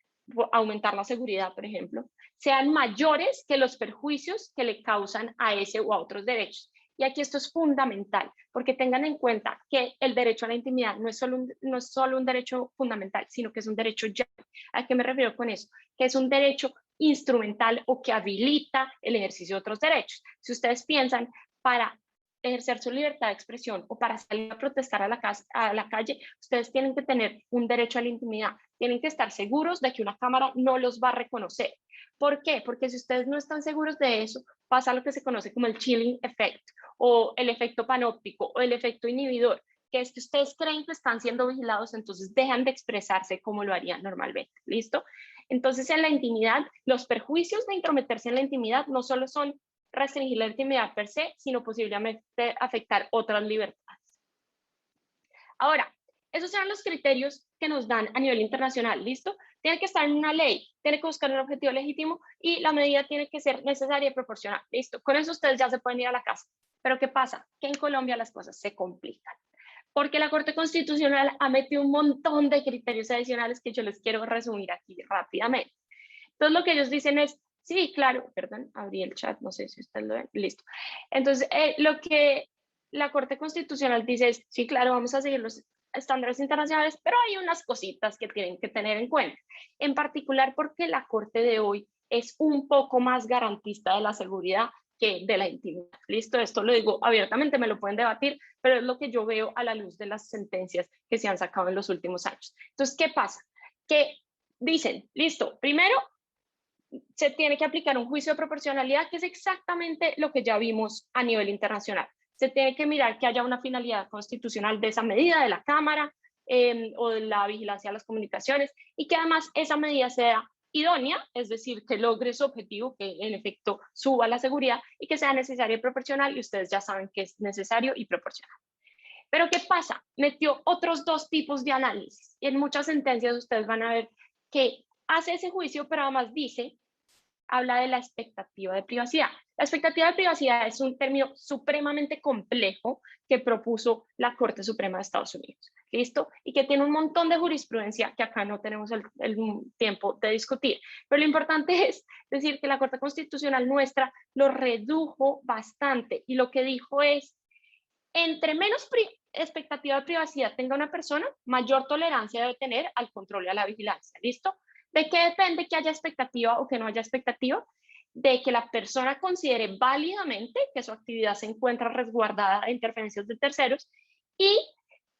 aumentar la seguridad, por ejemplo, sean mayores que los perjuicios que le causan a ese o a otros derechos. Y aquí esto es fundamental, porque tengan en cuenta que el derecho a la intimidad no es solo un derecho fundamental, sino que es un derecho ya. ¿A qué me refiero con eso? Que es un derecho instrumental o que habilita el ejercicio de otros derechos. Si ustedes piensan, para ejercer su libertad de expresión o para salir a protestar a la calle, ustedes tienen que tener un derecho a la intimidad, tienen que estar seguros de que una cámara no los va a reconocer. ¿Por qué? Porque si ustedes no están seguros de eso, pasa lo que se conoce como el chilling effect, o el efecto panóptico, o el efecto inhibidor, que es que ustedes creen que están siendo vigilados, entonces dejan de expresarse como lo harían normalmente. ¿Listo? Entonces, en la intimidad, los perjuicios de intrometerse en la intimidad no solo son restringir la intimidad per se, sino posiblemente afectar otras libertades. Ahora, esos eran los criterios que nos dan a nivel internacional, ¿listo? Tiene que estar en una ley, tiene que buscar un objetivo legítimo y la medida tiene que ser necesaria y proporcional, ¿listo? Con eso ustedes ya se pueden ir a la casa. Pero ¿qué pasa? Que en Colombia las cosas se complican, porque la Corte Constitucional ha metido un montón de criterios adicionales que yo les quiero resumir aquí rápidamente. Entonces lo que ellos dicen es, sí, claro, perdón, abrí el chat, no sé si ustedes lo ven, listo. Entonces, lo que la Corte Constitucional dice es, sí, claro, vamos a seguir los estándares internacionales, pero hay unas cositas que tienen que tener en cuenta. En particular porque la Corte de hoy es un poco más garantista de la seguridad que de la intimidad. Listo, esto lo digo abiertamente, me lo pueden debatir, pero es lo que yo veo a la luz de las sentencias que se han sacado en los últimos años. Entonces, ¿qué pasa? Que dicen, listo, primero, se tiene que aplicar un juicio de proporcionalidad, que es exactamente lo que ya vimos a nivel internacional. Se tiene que mirar que haya una finalidad constitucional de esa medida, de la Cámara o de la vigilancia de las comunicaciones, y que además esa medida sea idónea, es decir, que logre su objetivo, que en efecto suba la seguridad y que sea necesaria y proporcional, y ustedes ya saben que es necesario y proporcional. Pero ¿qué pasa? Metió otros dos tipos de análisis, y en muchas sentencias ustedes van a ver que hace ese juicio, pero además dice, habla de la expectativa de privacidad. La expectativa de privacidad es un término supremamente complejo que propuso la Corte Suprema de Estados Unidos, ¿listo? Y que tiene un montón de jurisprudencia que acá no tenemos el tiempo de discutir. Pero lo importante es decir que la Corte Constitucional nuestra lo redujo bastante y lo que dijo es, entre menos expectativa de privacidad tenga una persona, mayor tolerancia debe tener al control y a la vigilancia, ¿listo? ¿De qué depende que haya expectativa o que no haya expectativa? De que la persona considere válidamente que su actividad se encuentra resguardada de interferencias de terceros y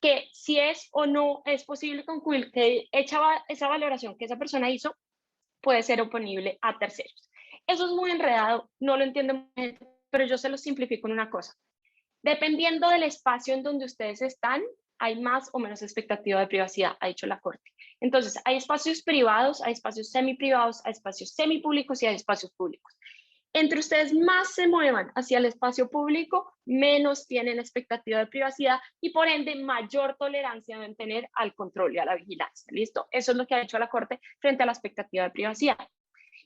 que si es o no es posible concluir que esa valoración que esa persona hizo puede ser oponible a terceros. Eso es muy enredado, no lo entiendo muy bien, pero yo se lo simplifico en una cosa. Dependiendo del espacio en donde ustedes están, hay más o menos expectativa de privacidad, ha dicho la Corte. Entonces, hay espacios privados, hay espacios semiprivados, hay espacios semipúblicos y hay espacios públicos. Entre ustedes más se muevan hacia el espacio público, menos tienen expectativa de privacidad y por ende mayor tolerancia deben tener al control y a la vigilancia. ¿Listo? Eso es lo que ha hecho la Corte frente a la expectativa de privacidad.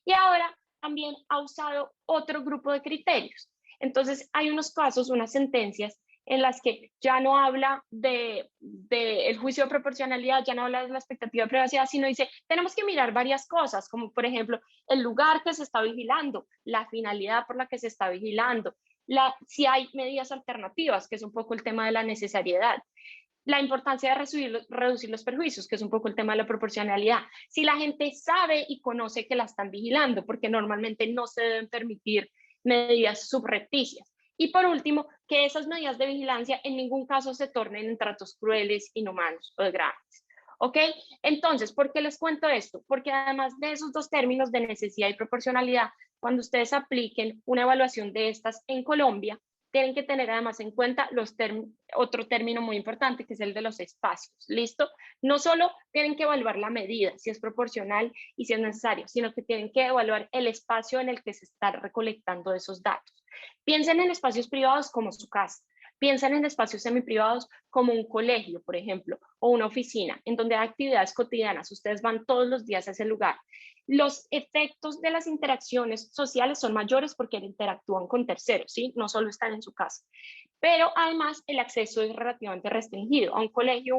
Y ahora también ha usado otro grupo de criterios. Entonces, hay unos casos, unas sentencias en las que ya no habla del juicio de proporcionalidad, ya no habla de la expectativa de privacidad, sino dice, tenemos que mirar varias cosas, como por ejemplo, el lugar que se está vigilando, la finalidad por la que se está vigilando, si hay medidas alternativas, que es un poco el tema de la necesariedad. la importancia de reducir los perjuicios, que es un poco el tema de la proporcionalidad. Si la gente sabe y conoce que la están vigilando, porque normalmente no se deben permitir medidas subrepticias. Y por último, que esas medidas de vigilancia en ningún caso se tornen en tratos crueles, inhumanos o degradantes. ¿Ok? Entonces, ¿por qué les cuento esto? Porque además de esos dos términos de necesidad y proporcionalidad, cuando ustedes apliquen una evaluación de estas en Colombia, tienen que tener además en cuenta otro término muy importante, que es el de los espacios. ¿Listo? No solo tienen que evaluar la medida, si es proporcional y si es necesario, sino que tienen que evaluar el espacio en el que se están recolectando esos datos. Piensen en espacios privados como su casa. Piensan en espacios semiprivados como un colegio, por ejemplo, o una oficina, en donde hay actividades cotidianas. Ustedes van todos los días a ese lugar. Los efectos de las interacciones sociales son mayores porque interactúan con terceros, ¿sí? No solo están en su casa. Pero además el acceso es relativamente restringido. A un colegio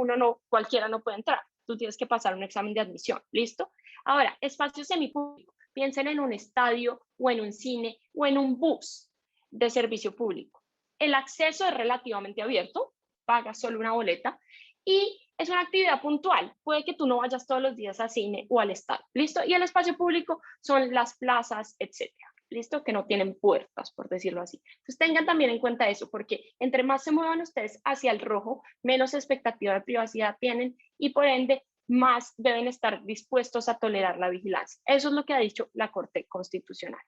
cualquiera no puede entrar. Tú tienes que pasar un examen de admisión, ¿listo? Ahora, espacio semipúblico. Piensen en un estadio o en un cine o en un bus de servicio público. El acceso es relativamente abierto, pagas solo una boleta y es una actividad puntual. Puede que tú no vayas todos los días al cine o al estadio, ¿listo? Y el espacio público son las plazas, etcétera, ¿listo? Que no tienen puertas, por decirlo así. Entonces tengan también en cuenta eso, porque entre más se muevan ustedes hacia el rojo, menos expectativa de privacidad tienen y por ende más deben estar dispuestos a tolerar la vigilancia. Eso es lo que ha dicho la Corte Constitucional.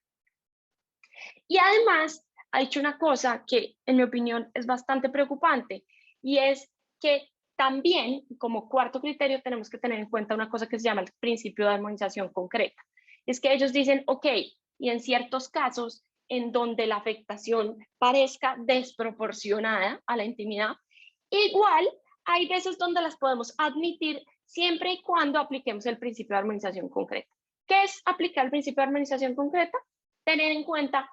Y además ha dicho una cosa que en mi opinión es bastante preocupante y es que también como cuarto criterio tenemos que tener en cuenta una cosa que se llama el principio de armonización concreta. Es que ellos dicen, ok, y en ciertos casos en donde la afectación parezca desproporcionada a la intimidad, igual hay veces donde las podemos admitir siempre y cuando apliquemos el principio de armonización concreta. ¿Qué es aplicar el principio de armonización concreta? Tener en cuenta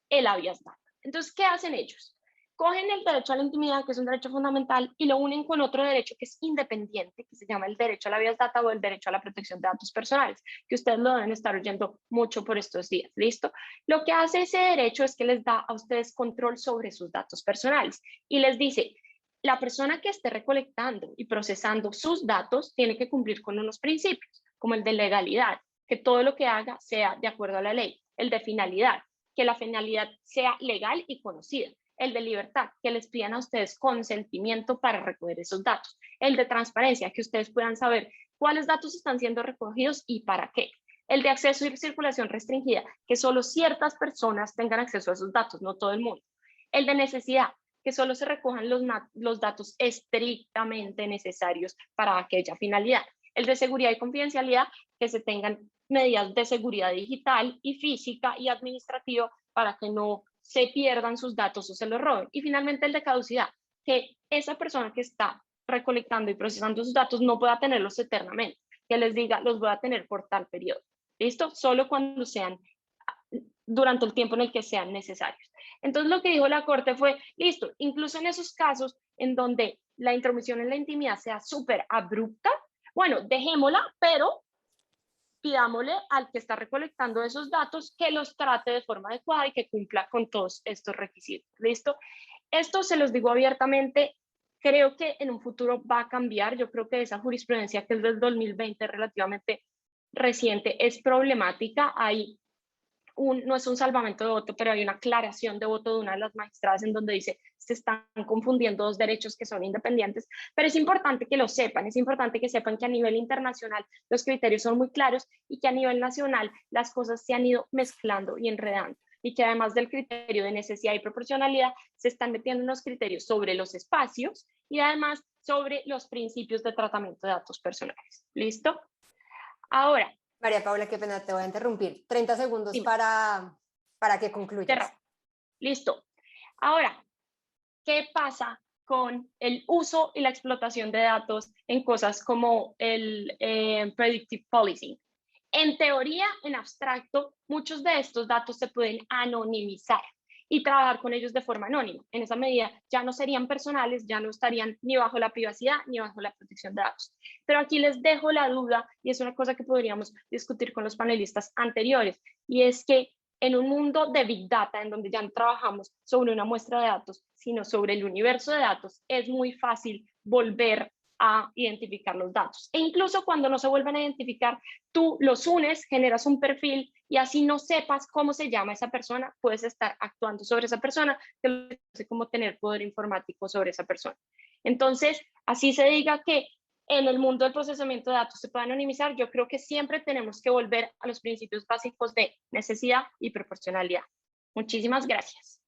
el habeas data. Entonces, ¿qué hacen ellos? Cogen el derecho a la intimidad, que es un derecho fundamental, y lo unen con otro derecho que es independiente, que se llama el derecho a la habeas data o el derecho a la protección de datos personales, que ustedes lo deben estar oyendo mucho por estos días, ¿listo? Lo que hace ese derecho es que les da a ustedes control sobre sus datos personales y les dice, la persona que esté recolectando y procesando sus datos tiene que cumplir con unos principios, como el de legalidad, que todo lo que haga sea de acuerdo a la ley, el de finalidad, que la finalidad sea legal y conocida, el de libertad, que les pidan a ustedes consentimiento para recoger esos datos, el de transparencia, que ustedes puedan saber cuáles datos están siendo recogidos y para qué, el de acceso y circulación restringida, que solo ciertas personas tengan acceso a esos datos, no todo el mundo, el de necesidad, que solo se recojan los datos estrictamente necesarios para aquella finalidad, el de seguridad y confidencialidad, que se tengan medidas de seguridad digital y física y administrativa para que no se pierdan sus datos o se los roben. Y finalmente el de caducidad, que esa persona que está recolectando y procesando sus datos no pueda tenerlos eternamente, que les diga, los voy a tener por tal periodo. ¿Listo? Solo cuando sean, durante el tiempo en el que sean necesarios. Entonces lo que dijo la Corte fue, listo, incluso en esos casos en donde la intromisión en la intimidad sea súper abrupta, bueno, dejémosla, pero pidámosle al que está recolectando esos datos que los trate de forma adecuada y que cumpla con todos estos requisitos. ¿Listo? Esto se los digo abiertamente, creo que en un futuro va a cambiar. Yo creo que esa jurisprudencia que es del 2020 relativamente reciente es problemática. No es un salvamento de voto, pero hay una aclaración de voto de una de las magistradas en donde dice se están confundiendo dos derechos que son independientes, pero es importante que lo sepan, es importante que sepan que a nivel internacional los criterios son muy claros y que a nivel nacional las cosas se han ido mezclando y enredando y que además del criterio de necesidad y proporcionalidad se están metiendo unos criterios sobre los espacios y además sobre los principios de tratamiento de datos personales. ¿Listo? Ahora, María Paula, qué pena, te voy a interrumpir. 30 segundos sí, para que concluyas. Listo. Ahora, ¿qué pasa con el uso y la explotación de datos en cosas como el predictive policing? En teoría, en abstracto, muchos de estos datos se pueden anonimizar y trabajar con ellos de forma anónima. En esa medida ya no serían personales, ya no estarían ni bajo la privacidad ni bajo la protección de datos. Pero aquí les dejo la duda y es una cosa que podríamos discutir con los panelistas anteriores y es que en un mundo de Big Data, en donde ya no trabajamos sobre una muestra de datos, sino sobre el universo de datos, es muy fácil volver a identificar los datos. E incluso cuando no se vuelven a identificar, tú los unes, generas un perfil y así no sepas cómo se llama esa persona, puedes estar actuando sobre esa persona, que es como tener poder informático sobre esa persona. Entonces, así se diga que en el mundo del procesamiento de datos se puede anonimizar, yo creo que siempre tenemos que volver a los principios básicos de necesidad y proporcionalidad. Muchísimas gracias.